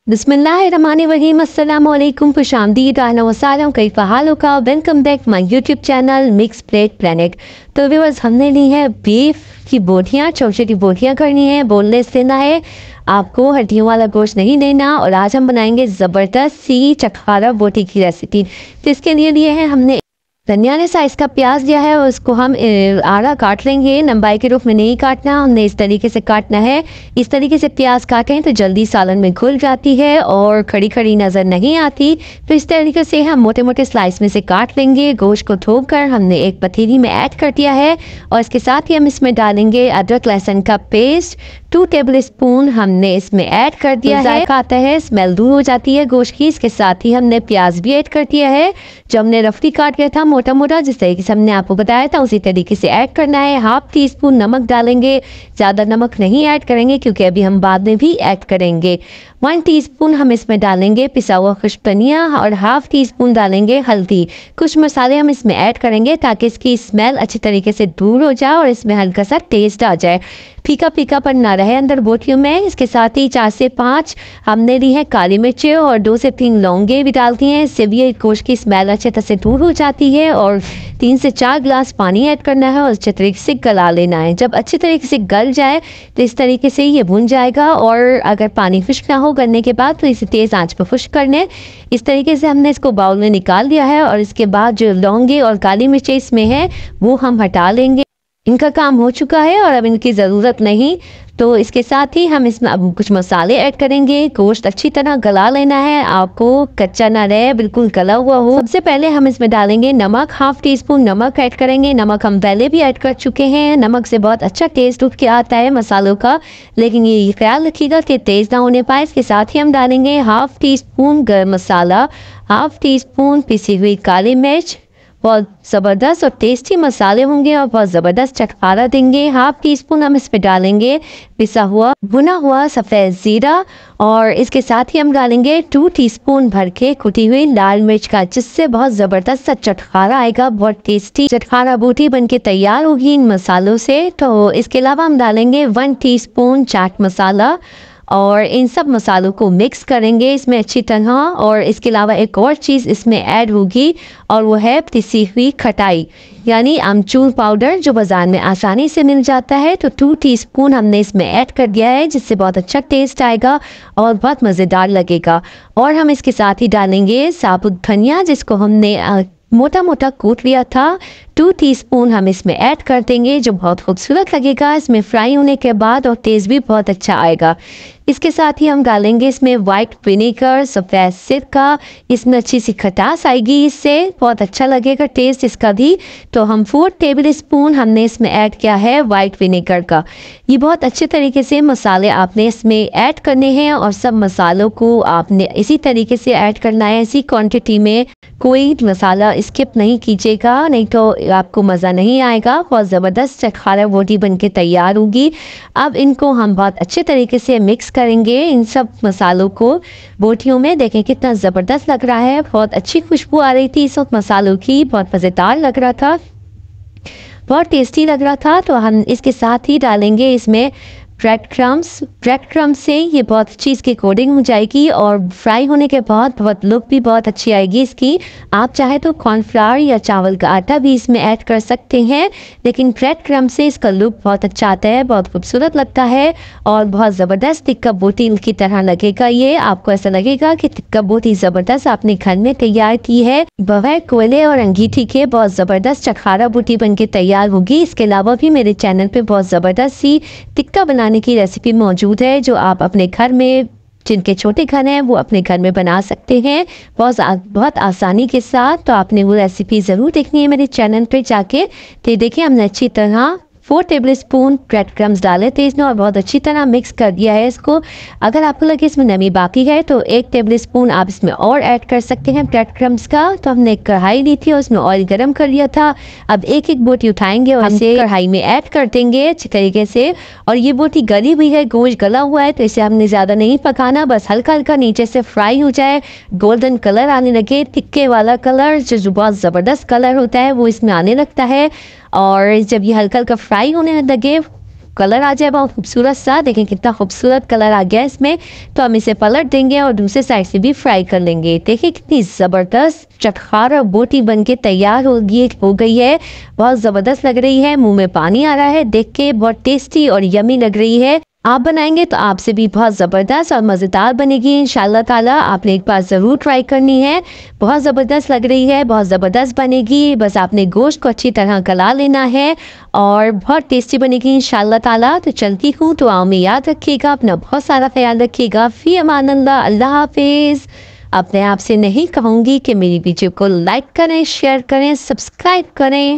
बिस्मिल्लाहिर्रहमानिर्रहीम अस्सलाम वालेकुम खुशामदीद अहलन व सहलन कैफ़ा हालुका welcome back my YouTube channel Mix Plate Planet. तो व्यूअर्स हमने ली है बीफ की बोटियाँ, छोटी छोटी बोटियाँ करनी है, बोनलेस लेना है, आपको हड्डियों वाला गोश्त नहीं लेना। और आज हम बनाएंगे ज़बरदस्त सी चटखारा बोटी की रेसिपी। तो इसके लिए है हमने दरमियाने साइज़ का प्याज लिया है और उसको हम आड़ा काट लेंगे, लंबाई के रूप में नहीं काटना, हमने इस तरीके से काटना है। इस तरीके से प्याज काटें तो जल्दी सालन में घुल जाती है और खड़ी खड़ी नज़र नहीं आती। तो इस तरीके से हम मोटे मोटे स्लाइस में से काट लेंगे। गोश्त को धोकर कर हमने एक पतीली में ऐड कर दिया है और इसके साथ ही हम इसमें डालेंगे अदरक लहसुन का पेस्ट 2 टेबल स्पून हमने इसमें ऐड कर दिया है। आता है, स्मेल दूर हो जाती है गोश्त की। इसके साथ ही हमने प्याज भी ऐड कर दिया है जो हमने रफली काट किया था मोटा मोटा, जिस तरीके से हमने आपको बताया था उसी तरीके से ऐड करना है। 1/2 टीस्पून नमक डालेंगे, ज़्यादा नमक नहीं ऐड करेंगे क्योंकि अभी हम बाद में भी ऐड करेंगे। 1 टीस्पून हम इसमें डालेंगे पिसा हुआ खुश्क धनिया और 1/2 टीस्पून डालेंगे हल्दी। कुछ मसाले हम इसमें ऐड करेंगे ताकि इसकी स्मेल अच्छी तरीके से दूर हो जाए और इसमें हल्का सा टेस्ट आ जाए, फीका फीका पर ना रहे अंदर बोटियों में। इसके साथ ही 4 से 5 हमने ली है काली मिर्चें और 2 से 3 लौंगे भी डालती हैं। इससे भी गोश्त की स्मेल अच्छे तरह से दूर हो जाती है। और 3 से 4 ग्लास पानी ऐड करना है और अच्छे तरीके से गला लेना है। जब अच्छी तरीके से गल जाए तो इस तरीके से ये भुन जाएगा। और अगर पानी खुश्क ना हो गलने के बाद तो इसे तेज़ आंच पर खुश्क कर लें। इस तरीके से हमने इसको बाउल में निकाल दिया है और इसके बाद जो लौंगे और काली मिर्चें इसमें है वो हम हटा लेंगे। इनका काम हो चुका है और अब इनकी ज़रूरत नहीं। तो इसके साथ ही हम इसमें अब कुछ मसाले ऐड करेंगे। गोश्त अच्छी तरह गला लेना है, आपको कच्चा ना रहे, बिल्कुल गला हुआ हो। सबसे पहले हम इसमें डालेंगे नमक, 1/2 टीस्पून नमक ऐड करेंगे। नमक हम पहले भी ऐड कर चुके हैं। नमक से बहुत अच्छा टेस्ट उठ के आता है मसालों का, लेकिन ये ख्याल रखिएगा कि तेज़ ना होने पाए। इसके साथ ही हम डालेंगे 1/2 टीस्पून गरम मसाला, 1/2 टीस्पून पिसी हुई काली मिर्च। बहुत ज़बरदस्त और टेस्टी मसाले होंगे और बहुत ज़बरदस्त चटखारा देंगे। 1/2 टीस्पून हम इस पे डालेंगे पिसा हुआ भुना हुआ सफ़ेद ज़ीरा और इसके साथ ही हम डालेंगे 2 टीस्पून भर के कुटी हुई लाल मिर्च का, जिससे बहुत ज़बरदस्त सा चटखारा आएगा। बहुत टेस्टी चटखारा बोटी बन के तैयार होगी इन मसालों से। तो इसके अलावा हम डालेंगे 1 टीस्पून चाट मसाला और इन सब मसालों को मिक्स करेंगे इसमें अच्छी तरह। और इसके अलावा एक और चीज़ इसमें ऐड होगी और वो है पिसी हुई खटाई, यानी आमचूर पाउडर जो बाज़ार में आसानी से मिल जाता है। तो 2 टीस्पून हमने इसमें ऐड कर दिया है, जिससे बहुत अच्छा टेस्ट आएगा और बहुत मज़ेदार लगेगा। और हम इसके साथ ही डालेंगे साबुत धनिया, जिसको हमने मोटा मोटा कूट लिया था। 2 टीस्पून हम इसमें ऐड कर देंगे, जो बहुत खूबसूरत लगेगा इसमें फ्राई होने के बाद और टेस्ट भी बहुत अच्छा आएगा। इसके साथ ही हम डालेंगे इसमें वाइट विनेगर, सफ़ेद सिरका, इसमें अच्छी सी खटास आएगी, इससे बहुत अच्छा लगेगा टेस्ट इसका भी। तो हम 4 टेबल स्पून हमने इसमें ऐड किया है वाइट विनेगर का। ये बहुत अच्छे तरीके से मसाले आपने इसमें ऐड करने हैं और सब मसालों को आपने इसी तरीके से ऐड करना है, इसी क्वांटिटी में। कोई मसाला स्किप नहीं कीजिएगा, नहीं तो आपको मज़ा नहीं आएगा। बहुत ज़बरदस्त चटखारा बोटी बन के तैयार होगी। अब इनको हम बहुत अच्छे तरीके से मिक्स करेंगे इन सब मसालों को बोटियों में। देखें कितना ज़बरदस्त लग रहा है, बहुत अच्छी खुशबू आ रही थी इस वक्त मसालों की, बहुत मज़ेदार लग रहा था, बहुत टेस्टी लग रहा था। तो हम इसके साथ ही डालेंगे इसमें ब्रेड क्रम्स। ब्रेड क्रम्स से ये बहुत अच्छी इसकी कोटिंग हो जाएगी और फ्राई होने के बाद बहुत लुक भी बहुत अच्छी आएगी इसकी। आप चाहे तो कॉर्नफ्लावर या चावल का आटा भी इसमें ऐड कर सकते हैं, लेकिन ब्रेड क्रम्स से इसका लुक बहुत अच्छा आता है, बहुत खूबसूरत लगता है और बहुत ज़बरदस्त टिक्का बोटी की तरह लगेगा। ये आपको ऐसा लगेगा कि टिक्का बोटी ज़बरदस्त आपने घर में तैयार की है, बगैर कोयले और अंगीठी के बहुत ज़बरदस्त चटखारा बोटी बन के तैयार होगी। इसके अलावा भी मेरे चैनल पर बहुत ज़बरदस्त सी टिक्का बनाने की रेसिपी मौजूद है, जो आप अपने घर में, जिनके छोटे घर हैं वो अपने घर में बना सकते हैं बहुत आसानी के साथ। तो आपने वो रेसिपी ज़रूर देखनी है मेरे चैनल पे जाके। तो देखिए हमने अच्छी तरह 4 टेबल स्पून ब्रेड क्रम्स डाले थे इसमें और बहुत अच्छी तरह मिक्स कर दिया है इसको। अगर आपको लगे इसमें नमी बाकी है तो 1 टेबल स्पून आप इसमें और ऐड कर सकते हैं ब्रेड क्रम्स का। तो हमने एक कढ़ाई ली थी और उसमें ऑयल गर्म कर लिया था। अब एक एक बोटी उठाएंगे और इसे कढ़ाई में ऐड कर देंगे अच्छी तरीके से। और ये बोटी गली हुई है, गोश्त गला हुआ है, तो इसे हमने ज़्यादा नहीं पकाना, बस हल्का हल्का नीचे से फ्राई हो जाए, गोल्डन कलर आने लगे, टिक्के वाला कलर जो बहुत ज़बरदस्त कलर होता है वो इसमें आने लगता है। और जब ये हल्का हल्का फ्राई होने लगे कलर आ जाए बहुत खूबसूरत सा। देखें कितना खूबसूरत कलर आ गया इसमें। तो हम इसे पलट देंगे और दूसरे साइड से भी फ्राई कर लेंगे। देखिए कितनी ज़बरदस्त चटखार और बोटी बन के तैयार हो गई है। बहुत ज़बरदस्त लग रही है, मुंह में पानी आ रहा है देख के। बहुत टेस्टी और यमी लग रही है। आप बनाएंगे तो आपसे भी बहुत ज़बरदस्त और मज़ेदार बनेगी इंशाल्लाह ताला। आपने एक बार ज़रूर ट्राई करनी है। बहुत ज़बरदस्त लग रही है, बहुत ज़बरदस्त बनेगी। बस आपने गोश्त को अच्छी तरह गला लेना है और बहुत टेस्टी बनेगी इंशाल्लाह ताला। तो चलती हूँ, तो में याद रखिएगा, अपना बहुत सारा ख्याल रखिएगा। फ़ी अमान अल्लाह, अल्लाह हाफिज़। अपने आप से नहीं कहूँगी कि मेरी वीडियो को लाइक करें, शेयर करें, सब्सक्राइब करें।